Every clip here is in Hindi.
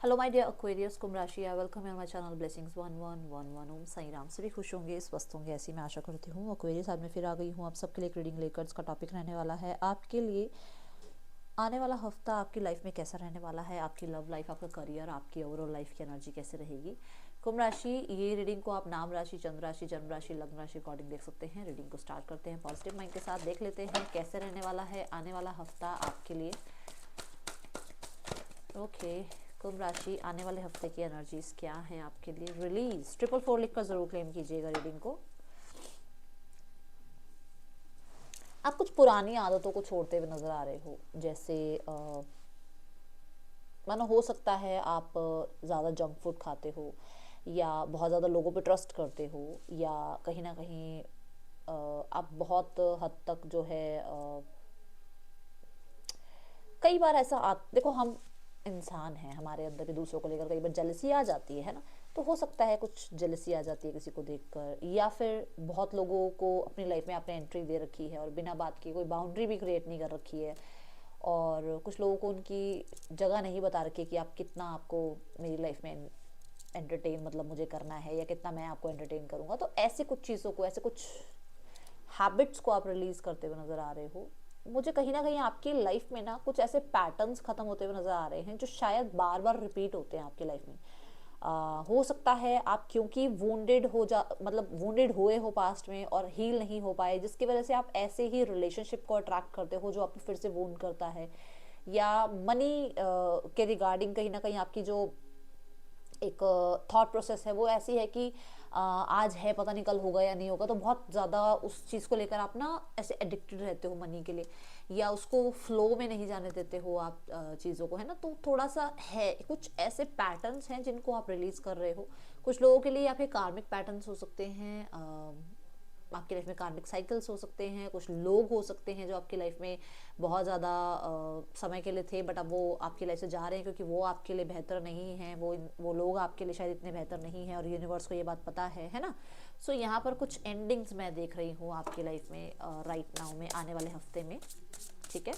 हेलो माय डियर एक्वेरियस, कुंभ राशि, I welcome you on my channel blessings 1111 ओम साई राम। सभी खुश होंगे, स्वस्थ होंगे, ऐसी मैं आशा करती हूँ। एक्वेरियस आज मैं फिर आ गई हूँ आप सबके लिए एक रीडिंग लेकर। इसका टॉपिक रहने वाला है आपके लिए आने वाला हफ्ता आपकी लाइफ में कैसा रहने वाला है। आपकी लव लाइफ, आपका करियर, आपकी ओवरऑल लाइफ की एनर्जी कैसे रहेगी। कुंभ राशि, ये रीडिंग को आप नाम राशि, चंद्र राशि, जन्म राशि, लग्न राशि अकॉर्डिंग देख सकते हैं। रीडिंग को स्टार्ट करते हैं पॉजिटिव माइंड के साथ। देख लेते हैं कैसे रहने वाला है आने वाला हफ्ता आपके लिए। ओके कुंभ राशि, आने वाले हफ्ते की एनर्जीज क्या हैं आपके लिए। रिलीज 444 लिखकर जरूर क्लेम कीजिएगा रीडिंग को। आप कुछ पुरानी आदतों को छोड़ते हुए नजर आ रहे हो, जैसे मानो हो सकता है आप ज़्यादा जंक फूड खाते हो, या बहुत ज़्यादा लोगों पे ट्रस्ट करते हो, या कहीं ना कहीं आप बहुत हद तक जो है कई बार ऐसा देखो, हम इंसान हैं, हमारे अंदर भी दूसरों को लेकर कई बार जेलसी आ जाती है ना। तो हो सकता है कुछ जेलसी आ जाती है किसी को देखकर, या फिर बहुत लोगों को अपनी लाइफ में आपने एंट्री दे रखी है और बिना बात की कोई बाउंड्री भी क्रिएट नहीं कर रखी है, और कुछ लोगों को उनकी जगह नहीं बता रखी कि आप कितना, आपको मेरी लाइफ में एंटरटेन मतलब मुझे करना है, या कितना मैं आपको एंटरटेन करूँगा। तो ऐसी कुछ चीज़ों को, ऐसे कुछ हैबिट्स को आप रिलीज करते हुए नजर आ रहे हो। मुझे कहीं ना कहीं आपकी लाइफ में ना कुछ ऐसे पैटर्न्स खत्म होते हुए नजर आ रहे हैं जो शायद बार बार रिपीट होते हैं आपकी लाइफ में। हो सकता है आप क्योंकि वुंडेड हो जा मतलब वुंडेड हुए हो पास्ट में और हील नहीं हो पाए, जिसकी वजह से आप ऐसे ही रिलेशनशिप को अट्रैक्ट करते हो जो आपको फिर से वुंड करता है, या मनी के रिगार्डिंग कहीं ना कहीं आपकी जो एक थॉट प्रोसेस है वो ऐसी है कि आज है, पता नहीं कल होगा या नहीं होगा। तो बहुत ज़्यादा उस चीज़ को लेकर आप ना ऐसे एडिक्टेड रहते हो मनी के लिए, या उसको फ्लो में नहीं जाने देते हो आप चीज़ों को, है ना। तो थोड़ा सा है, कुछ ऐसे पैटर्न्स हैं जिनको आप रिलीज कर रहे हो। कुछ लोगों के लिए आपके कार्मिक पैटर्न्स हो सकते हैं, आपकी लाइफ में कार्मिक साइकिल्स हो सकते हैं। कुछ लोग हो सकते हैं जो आपकी लाइफ में बहुत ज़्यादा समय के लिए थे, बट अब वो आपकी लाइफ से जा रहे हैं क्योंकि वो आपके लिए बेहतर नहीं है। वो लोग आपके लिए शायद इतने बेहतर नहीं है, और यूनिवर्स को ये बात पता है ना। सो यहाँ पर कुछ एंडिंग्स मैं देख रही हूँ आपकी लाइफ में राइट नाउ में, आने वाले हफ्ते में। ठीक है,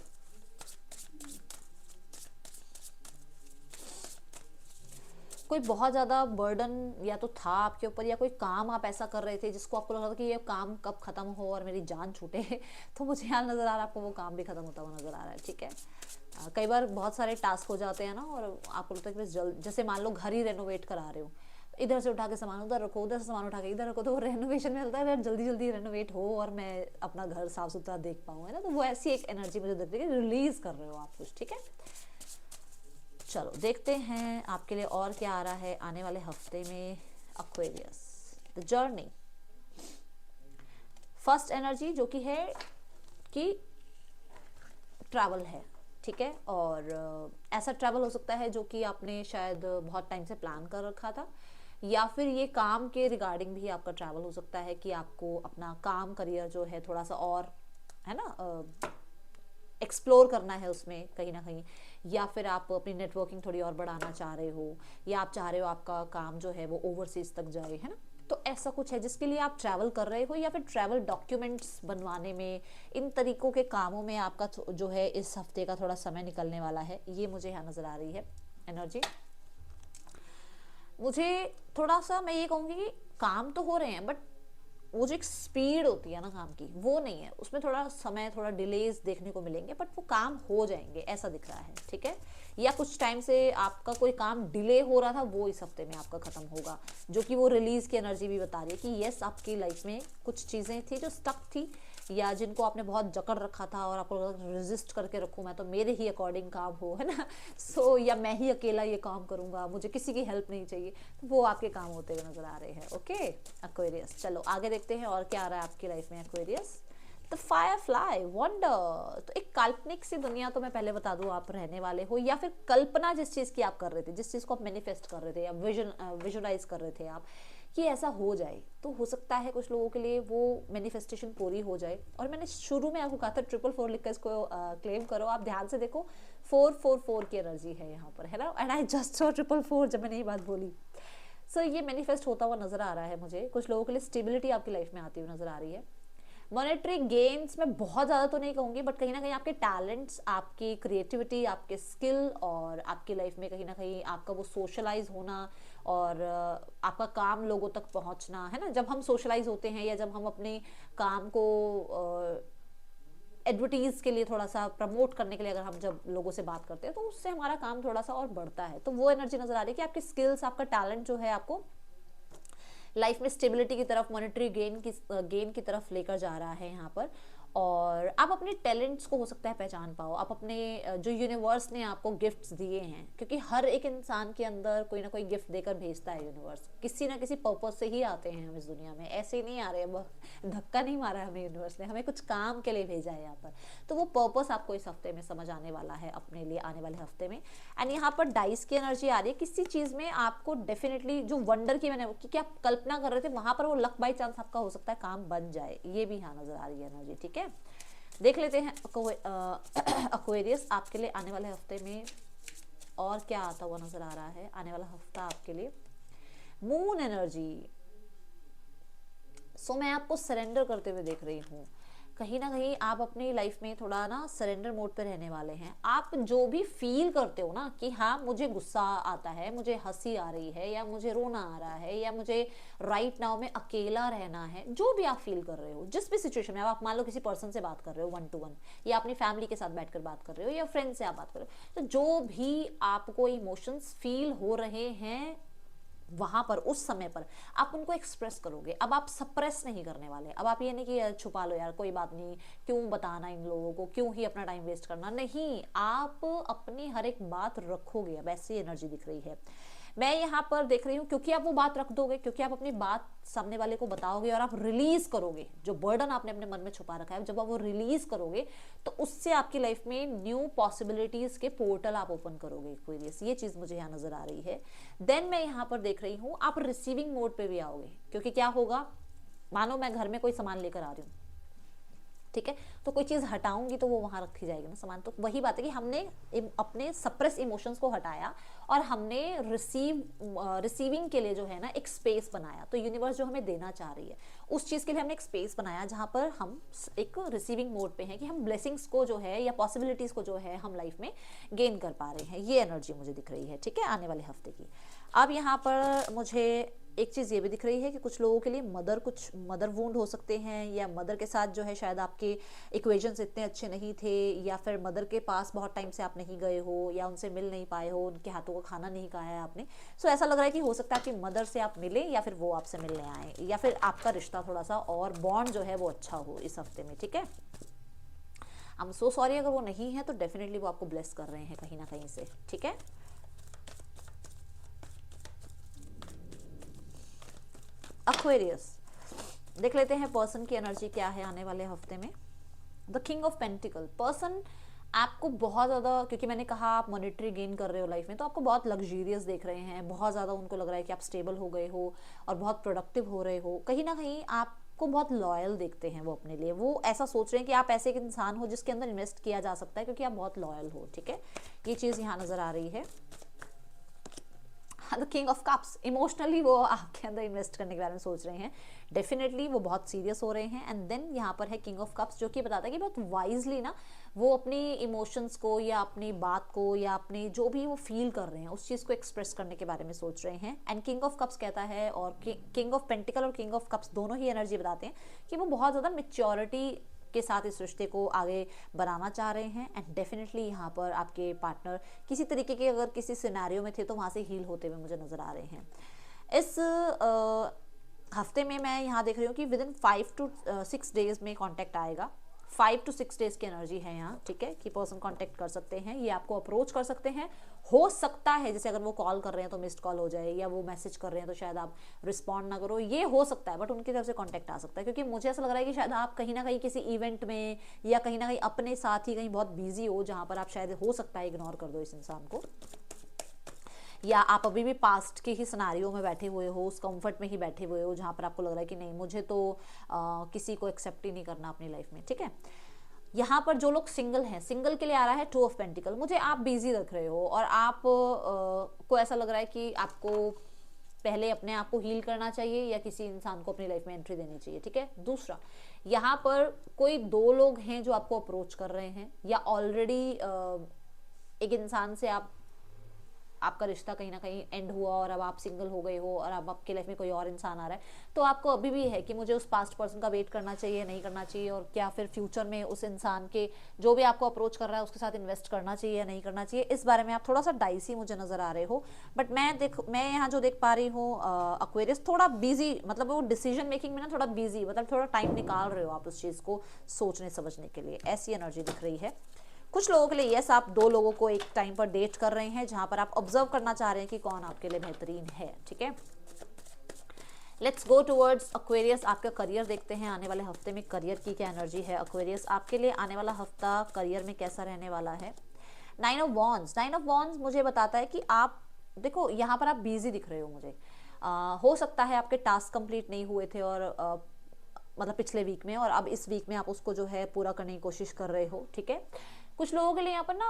कोई बहुत ज़्यादा बर्डन या तो था आपके ऊपर, या कोई काम आप ऐसा कर रहे थे जिसको आपको लग रहा था कि ये काम कब खत्म हो और मेरी जान छूटे तो मुझे यहाँ नज़र आ रहा है आपको वो काम भी खत्म होता हुआ नज़र आ रहा है। ठीक है, कई बार बहुत सारे टास्क हो जाते हैं ना, और आपको लगता है कि बस जल्द, जैसे मान लो घर ही रेनोवेट करा रहे हो, इधर से उठा के सामान उधर रखो, उधर से सामान उठा के इधर रखो, तो वो रेनोवेशन में चलता है यार जल्दी जल्दी रेनोवेट हो और मैं अपना घर साफ सुथरा देख पाऊँ, है ना। तो वो ऐसी एक एनर्जी मुझे दिखती है कि रिलीज कर रहे हो आप कुछ। ठीक है, चलो देखते हैं आपके लिए और क्या आ रहा है आने वाले हफ्ते में। Aquarius, the journey, first energy जो कि है कि ट्रैवल है। ठीक है, और ऐसा ट्रैवल हो सकता है जो कि आपने शायद बहुत टाइम से प्लान कर रखा था, या फिर ये काम के रिगार्डिंग भी आपका ट्रैवल हो सकता है कि आपको अपना काम करियर जो है थोड़ा सा और, है ना, एक्सप्लोर करना है उसमें कहीं ना कहीं, या फिर आप अपनी नेटवर्किंग थोड़ी और बढ़ाना चाह रहे हो, या आप चाह रहे हो आपका काम जो है वो ओवरसीज तक जाए, है ना। तो ऐसा कुछ है जिसके लिए आप ट्रैवल कर रहे हो, या फिर ट्रैवल डॉक्यूमेंट्स बनवाने में, इन तरीकों के कामों में आपका जो है इस हफ्ते का थोड़ा समय निकलने वाला है। ये मुझे यहाँ नज़र आ रही है एनर्जी। मुझे थोड़ा सा, मैं ये कहूँगी कि काम तो हो रहे हैं, बट वो जो एक स्पीड होती है ना काम की, वो नहीं है, उसमें थोड़ा समय, थोड़ा डिलेज देखने को मिलेंगे, बट वो काम हो जाएंगे ऐसा दिख रहा है। ठीक है, या कुछ टाइम से आपका कोई काम डिले हो रहा था वो इस हफ्ते में आपका खत्म होगा, जो कि वो रिलीज की एनर्जी भी बता रही है कि यस, आपकी लाइफ में कुछ चीज़ें थी जो स्टक थी, या जिनको आपने बहुत जकड़ रखा था और आपको रेजिस्ट करके रखूँ मैं, तो मेरे ही अकॉर्डिंग काम हो, है ना। सो या मैं ही अकेला ये काम करूँगा, मुझे किसी की हेल्प नहीं चाहिए, तो वो आपके काम होते हुए नजर आ रहे हैं। ओके एक्वेरियस, चलो आगे देखते हैं और क्या आ रहा है आपकी लाइफ में एक्वेरियस। द फायरफ्लाई वंडर, तो एक काल्पनिक सी दुनिया, तो मैं पहले बता दूं आप रहने वाले हो, या फिर कल्पना जिस चीज़ की आप कर रहे थे, जिस चीज़ को आप मैनिफेस्ट कर रहे थे या विजुलाइज कर रहे थे आप कि ऐसा हो जाए, तो हो सकता है कुछ लोगों के लिए वो मैनिफेस्टेशन पूरी हो जाए। और मैंने शुरू में आपको कहा था 444 लिखकर इसको क्लेम करो। आप ध्यान से देखो, 444 की एनर्जी है यहाँ पर, है ना। एंड आई जस्ट सॉ 444 जब मैंने ये बात बोली। सो ये मैनिफेस्ट होता हुआ नजर आ रहा है मुझे। कुछ लोगों के लिए स्टेबिलिटी आपकी लाइफ में आती हुई नजर आ रही है। मॉनेटरी गेन्स मैं बहुत ज़्यादा तो नहीं कहूँगी, बट कहीं ना कहीं आपके टैलेंट्स, आपकी क्रिएटिविटी, आपके स्किल और आपकी लाइफ में कहीं ना कहीं आपका वो सोशलाइज होना और आपका काम लोगों तक पहुँचना, है ना। जब हम सोशलाइज होते हैं या जब हम अपने काम को एडवर्टीज के लिए थोड़ा सा प्रमोट करने के लिए अगर हम जब लोगों से बात करते हैं तो उससे हमारा काम थोड़ा सा और बढ़ता है। तो वो एनर्जी नजर आ रही है कि आपकी स्किल्स, आपका टैलेंट जो है आपको लाइफ में स्टेबिलिटी की तरफ, मॉनेटरी गेन की तरफ लेकर जा रहा है यहाँ पर। और आप अपने टैलेंट्स को हो सकता है पहचान पाओ, आप अपने जो यूनिवर्स ने आपको गिफ्ट्स दिए हैं, क्योंकि हर एक इंसान के अंदर कोई ना कोई गिफ्ट देकर भेजता है यूनिवर्स, किसी ना किसी पर्पज से ही आते हैं हम इस दुनिया में, ऐसे ही नहीं आ रहे हैं, धक्का नहीं मारा है हमें यूनिवर्स ने, हमें कुछ काम के लिए भेजा है यहाँ पर। तो वो पर्पस आपको इस हफ्ते में समझ आने वाला है अपने लिए आने वाले हफ्ते में। एंड यहाँ पर डाइस की एनर्जी आ रही है, किसी चीज़ में आपको डेफिनेटली जो वंडर की मैंने कि आप कल्पना कर रहे थे वहां पर वो लक बाई चांस आपका हो सकता है काम बन जाए, ये भी यहाँ नजर आ रही है एनर्जी। ठीक है, देख लेते हैं एक्वेरियस आपके लिए आने वाले हफ्ते में और क्या आता हुआ नजर आ रहा है आने वाला हफ्ता आपके लिए। Moon energy. सो मैं आपको सरेंडर करते हुए देख रही हूँ, कहीं ना कहीं आप अपनी लाइफ में थोड़ा ना सरेंडर मोड पे रहने वाले हैं। आप जो भी फील करते हो ना कि हाँ मुझे गुस्सा आता है, मुझे हंसी आ रही है, या मुझे रोना आ रहा है, या मुझे राइट नाउ में अकेला रहना है, जो भी आप फील कर रहे हो जिस भी सिचुएशन में, आप मान लो किसी पर्सन से बात कर रहे हो 1 to 1, या अपनी फैमिली के साथ बैठकर बात कर रहे हो, या फ्रेंड से आप बात कर रहे हो, तो जो भी आपको इमोशंस फील हो रहे हैं वहां पर उस समय पर आप उनको एक्सप्रेस करोगे। अब आप सप्रेस नहीं करने वाले। अब आप ये नहीं कि यार छुपा लो, यार कोई बात नहीं, क्यों बताना इन लोगों को, क्यों ही अपना टाइम वेस्ट करना, नहीं, आप अपनी हर एक बात रखोगे। अब ऐसी एनर्जी दिख रही है मैं यहाँ पर देख रही हूँ, क्योंकि आप वो बात रख दोगे, क्योंकि आप अपनी बात सामने वाले को बताओगे और आप रिलीज करोगे जो बर्डन आपने अपने मन में छुपा रखा है। जब आप वो रिलीज करोगे तो उससे आपकी लाइफ में न्यू पॉसिबिलिटीज के पोर्टल आप ओपन करोगे एक्वेरियस, ये चीज मुझे यहाँ नजर आ रही है। देन मैं यहाँ पर देख रही हूँ आप रिसीविंग मोड पे भी आओगे, क्योंकि क्या होगा, मानो मैं घर में कोई सामान लेकर आ रही हूँ, ठीक है, तो कोई चीज़ हटाऊंगी तो वो वहां रखी जाएगी ना सामान। तो वही बात है कि हमने अपने सप्रेस इमोशंस को हटाया और हमने रिसीविंग के लिए जो है ना एक स्पेस बनाया। तो यूनिवर्स जो हमें देना चाह रही है उस चीज़ के लिए हमने एक स्पेस बनाया जहां पर हम एक रिसीविंग मोड पे हैं कि हम ब्लेसिंग्स को जो है या पॉसिबिलिटीज़ को जो है हम लाइफ में गेन कर पा रहे हैं। ये एनर्जी मुझे दिख रही है, ठीक है, आने वाले हफ्ते की। अब यहाँ पर मुझे एक चीज़ ये भी दिख रही है कि कुछ लोगों के लिए कुछ मदर वुंड हो सकते हैं, या मदर के साथ जो है शायद आपके इक्वेशंस इतने अच्छे नहीं थे, या फिर मदर के पास बहुत टाइम से आप नहीं गए हो, या उनसे मिल नहीं पाए हो, उनके हाथों का खाना नहीं खाया है आपने। सो ऐसा लग रहा है कि हो सकता है कि मदर से आप मिले या फिर वो आपसे मिलने आए, या फिर आपका रिश्ता थोड़ा सा और बॉन्ड जो है वो अच्छा हो इस हफ्ते में। ठीक है, आई एम सो सॉरी अगर वो नहीं है, तो डेफिनेटली वो आपको ब्लेस कर रहे हैं कहीं ना कहीं से। ठीक है, एक्वेरियस देख लेते हैं पर्सन की एनर्जी क्या है आने वाले हफ्ते में। The king of pentacle person आपको बहुत ज़्यादा, क्योंकि मैंने कहा आप मॉनेटरी गेन कर रहे हो लाइफ में, तो आपको बहुत लग्जरियस देख रहे हैं, बहुत ज़्यादा उनको लग रहा है कि आप स्टेबल हो गए हो और बहुत प्रोडक्टिव हो रहे हो। कहीं ना कहीं आपको बहुत लॉयल देखते हैं वो अपने लिए, वो ऐसा सोच रहे हैं कि आप ऐसे एक इंसान हो जिसके अंदर इन्वेस्ट किया जा सकता है, क्योंकि आप बहुत लॉयल हो। ठीक है, ये चीज़ यहाँ नज़र आ रही है। The king of cups emotionally वो आपके अंदर इन्वेस्ट करने के बारे में सोच रहे हैं, डेफिनेटली वो बहुत सीरियस हो रहे हैं। एंड देन यहाँ पर है किंग ऑफ कप्स, जो कि बताता है कि बहुत वाइजली ना वो अपनी इमोशंस को या अपनी बात को या अपनी जो भी वो फील कर रहे हैं उस चीज़ को एक्सप्रेस करने के बारे में सोच रहे हैं। एंड किंग ऑफ कप्स कहता है, और किंग ऑफ पेंटिकल और किंग ऑफ कप्स दोनों ही एनर्जी बताते हैं कि वो बहुत ज़्यादा मेच्योरिटी के साथ इस रिश्ते को आगे बनाना चाह रहे हैं। एंड डेफिनेटली यहाँ पर आपके पार्टनर किसी तरीके के अगर किसी सिनेरियो में थे तो वहाँ से हील होते हुए मुझे नज़र आ रहे हैं। इस हफ्ते में मैं यहाँ देख रही हूँ कि विद इन 5 to 6 डेज में कॉन्टैक्ट आएगा। 5 to 6 डेज की एनर्जी है यहाँ, ठीक है, कि पर्सन कांटेक्ट कर सकते हैं, ये आपको अप्रोच कर सकते हैं। हो सकता है जैसे अगर वो कॉल कर रहे हैं तो मिस्ड कॉल हो जाए, या वो मैसेज कर रहे हैं तो शायद आप रिस्पॉन्ड ना करो, ये हो सकता है, बट उनकी तरफ से कांटेक्ट आ सकता है। क्योंकि मुझे ऐसा लग रहा है कि शायद आप कहीं ना कहीं किसी इवेंट में या कहीं ना कहीं अपने साथ ही कहीं बहुत बिजी हो, जहाँ पर आप शायद हो सकता है इग्नोर कर दो इस इंसान को, या आप अभी भी पास्ट के ही सिनारियो में बैठे हुए हो, उस कंफर्ट में ही बैठे हुए हो जहाँ पर आपको लग रहा है कि नहीं मुझे तो किसी को एक्सेप्ट ही नहीं करना अपनी लाइफ में। ठीक है, यहाँ पर जो लोग सिंगल हैं, सिंगल के लिए आ रहा है 2 ऑफ पेंटिकल। मुझे आप बिजी रख रहे हो और आप को ऐसा लग रहा है कि आपको पहले अपने आप को हील करना चाहिए या किसी इंसान को अपनी लाइफ में एंट्री देनी चाहिए। ठीक है, दूसरा यहाँ पर कोई दो लोग हैं जो आपको अप्रोच कर रहे हैं, या ऑलरेडी एक इंसान से आपका रिश्ता कहीं ना कहीं एंड हुआ और अब आप सिंगल हो गए हो और अब आपके लाइफ में कोई और इंसान आ रहा है, तो आपको अभी भी है कि मुझे उस पास्ट पर्सन का वेट करना चाहिए, नहीं करना चाहिए, और क्या फिर फ्यूचर में उस इंसान के जो भी आपको अप्रोच कर रहा है उसके साथ इन्वेस्ट करना चाहिए या नहीं करना चाहिए, इस बारे में आप थोड़ा सा डाइसी मुझे नजर आ रहे हो। बट मैं यहाँ जो देख पा रही हूँ एक्वेरियस, थोड़ा बिजी, मतलब वो डिसीजन मेकिंग में ना थोड़ा बिजी, मतलब थोड़ा टाइम निकाल रहे हो आप उस चीज़ को सोचने समझने के लिए, ऐसी एनर्जी दिख रही है। कुछ लोगों के लिए यस, आप दो लोगों को एक टाइम पर डेट कर रहे हैं जहां पर आप ऑब्जर्व करना चाह रहे हैं कि कौन आपके लिए बेहतरीन है, ठीक है। लेट्स गो टुवर्ड्स एक्वेरियस, आपका करियर देखते हैं आने वाले हफ्ते में करियर की क्या एनर्जी है। एक्वेरियस आपके लिए आने वाला हफ्ता करियर में कैसा रहने वाला है। 9 ऑफ वॉन्ड्स मुझे बताता है कि आप देखो यहाँ पर आप बिजी दिख रहे हो मुझे। हो सकता है आपके टास्क कंप्लीट नहीं हुए थे और मतलब पिछले वीक में, और अब इस वीक में आप उसको जो है पूरा करने की कोशिश कर रहे हो, ठीक है। कुछ लोगों के लिए यहाँ पर ना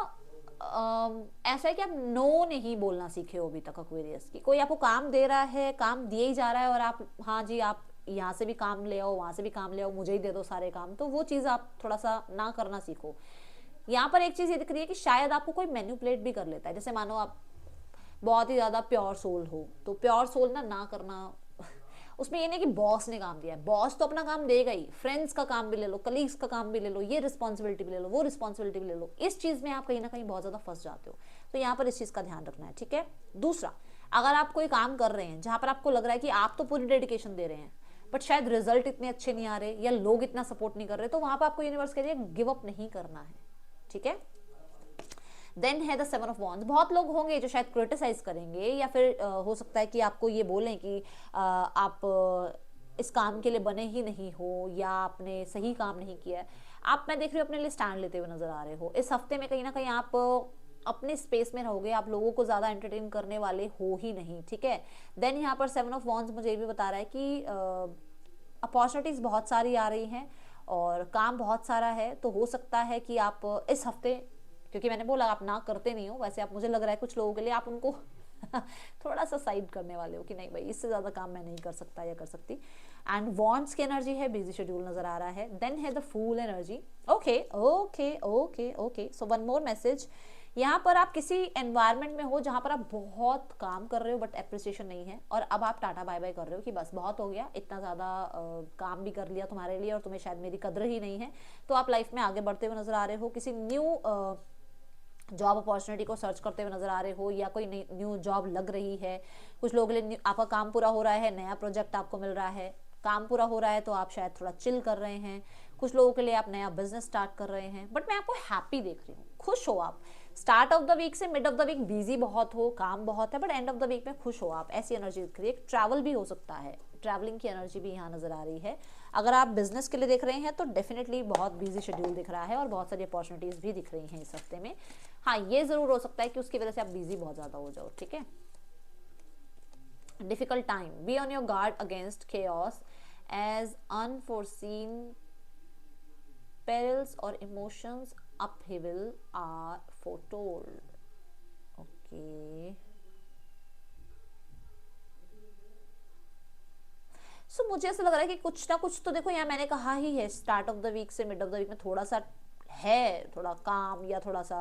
ऐसा है कि आप नो नहीं बोलना सीखे हो अभी तक एक्वेरियस की। कोई आपको काम दे रहा है, काम दिए ही जा रहा है, और आप हाँ जी आप यहाँ से भी काम ले आओ, वहाँ से भी काम ले आओ, मुझे ही दे दो सारे काम, तो वो चीज़ आप थोड़ा सा ना करना सीखो। यहाँ पर एक चीज़ ये दिख रही है कि शायद आपको कोई मैनिपुलेट भी कर लेता है। जैसे मानो आप बहुत ही ज़्यादा प्योर सोल हो, तो प्योर सोल ना करना उसमें ये नहीं कि बॉस ने काम दिया है, बॉस तो अपना काम देगा ही, फ्रेंड्स का काम भी ले लो, कलीग्स का काम भी ले लो, ये रिस्पॉन्सिबिलिटी भी ले लो, वो रिस्पॉन्सिबिलिटी भी ले लो, इस चीज़ में आप कहीं ना कहीं बहुत ज़्यादा फंस जाते हो। तो यहाँ पर इस चीज़ का ध्यान रखना है, ठीक है। दूसरा, अगर आप कोई काम कर रहे हैं जहाँ पर आपको लग रहा है कि आप तो पूरी डेडिकेशन दे रहे हैं बट शायद रिजल्ट इतने अच्छे नहीं आ रहे या लोग इतना सपोर्ट नहीं कर रहे, तो वहाँ पर आपको यूनिवर्स कह रही है गिव अप नहीं करना है, ठीक है। देन है द 7 ऑफ वॉन्ड्स। बहुत लोग होंगे जो शायद क्रिटिसाइज करेंगे या फिर हो सकता है कि आपको ये बोलें कि आप इस काम के लिए बने ही नहीं हो या आपने सही काम नहीं किया है। आप, मैं देख रही हूँ, अपने लिए स्टैंड लेते हुए नजर आ रहे हो। इस हफ्ते में कहीं ना कहीं आप अपने स्पेस में रहोगे, आप लोगों को ज़्यादा एंटरटेन करने वाले हो ही नहीं, ठीक है। देन यहाँ पर 7 ऑफ वॉन्ड्स मुझे ये भी बता रहा है कि अपॉर्चुनिटीज़ बहुत सारी आ रही हैं और काम बहुत सारा है, तो हो सकता है कि आप इस हफ्ते, क्योंकि मैंने बोला आप ना करते नहीं हो, वैसे आप, मुझे लग रहा है कुछ लोगों के लिए आप उनको थोड़ा सा साइड करने वाले हो कि नहीं भाई इससे ज़्यादा काम मैं नहीं कर सकता या कर सकती। एंड वॉन्ट्स की एनर्जी है, बिजी शेड्यूल नजर आ रहा है। देन है the full energy. Okay okay okay okay, so one more message. यहाँ पर आप किसी एनवायरनमेंट में हो जहाँ पर आप बहुत काम कर रहे हो बट एप्रिसिएशन नहीं है, और अब आप टाटा बाय बाय कर रहे हो कि बस बहुत हो गया, इतना ज़्यादा काम भी कर लिया तुम्हारे लिए और तुम्हें शायद मेरी कदर ही नहीं है। तो आप लाइफ में आगे बढ़ते हुए नजर आ रहे हो, किसी न्यू जॉब अपॉर्चुनिटी को सर्च करते हुए नजर आ रहे हो, या कोई न्यू जॉब लग रही है। कुछ लोगों के लिए आपका काम पूरा हो रहा है, नया प्रोजेक्ट आपको मिल रहा है, काम पूरा हो रहा है तो आप शायद थोड़ा चिल कर रहे हैं। कुछ लोगों के लिए आप नया बिजनेस स्टार्ट कर रहे हैं, बट मैं आपको हैप्पी देख रही हूँ, खुश हो आप। स्टार्ट ऑफ द वीक से mid of the week busy बहुत हो, काम बहुत है, but end of the week में खुश हो आप, ऐसी एनर्जी दिख रही है। ट्रैवल भी हो सकता है, ट्रैवलिंग की एनर्जी भी यहाँ नजर आ रही है। अगर आप बिजनेस के लिए देख रहे हैं तो डेफिनेटली बहुत बिजी शेड्यूल दिख रहा है और बहुत सारी अपॉर्चुनिटीज भी दिख रही हैं इस हफ्ते में। हाँ, ये जरूर हो सकता है कि उसकी वजह से आप बिजी बहुत ज्यादा हो जाओ, ठीक है। Difficult time, be on your guard against chaos as unforeseen perils or emotions upheaval are foretold. Okay. सो मुझे ऐसा लग रहा है कि कुछ ना कुछ तो देखो, यहाँ मैंने कहा ही है स्टार्ट ऑफ द वीक से मिड ऑफ द वीक में थोड़ा सा है, थोड़ा काम या थोड़ा सा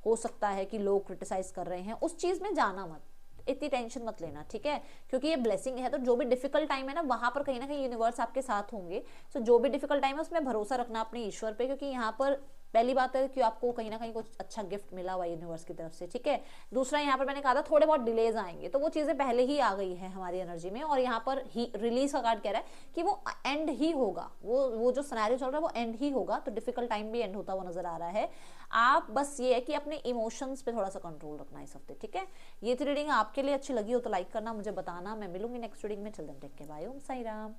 हो सकता है कि लोग क्रिटिसाइज कर रहे हैं, उस चीज में जाना मत, इतनी टेंशन मत लेना, ठीक है। क्योंकि ये ब्लेसिंग है, तो जो भी डिफिकल्ट टाइम है ना वहां पर कहीं ना कहीं यूनिवर्स आपके साथ होंगे। सो जो भी डिफिकल्ट टाइम है उसमें भरोसा रखना अपने ईश्वर पे, क्योंकि यहाँ पर पहली बात है कि आपको कहीं ना कहीं कुछ अच्छा गिफ्ट मिला हुआ यूनिवर्स की तरफ से, ठीक है। दूसरा, यहाँ पर मैंने कहा था थोड़े बहुत डिलेज आएंगे, तो वो चीजें पहले ही आ गई है हमारी एनर्जी में, और यहाँ पर ही रिलीज का कार्ड कह रहा है कि वो एंड ही होगा, वो जो सिनेरियो चल रहा है वो एंड ही होगा, तो डिफिकल्ट टाइम भी एंड होता हुआ नजर आ रहा है। आप बस ये है कि अपने इमोशंस पे थोड़ा सा कंट्रोल रखना इस हफ्ते, ठीक है। ये थी रीडिंग, आपके लिए अच्छी लगी हो तो लाइक करना, मुझे बताना। मैं मिलूंगी नेक्स्ट रीडिंग में, चल देन टेक केयर, बाय, ओम साई राम।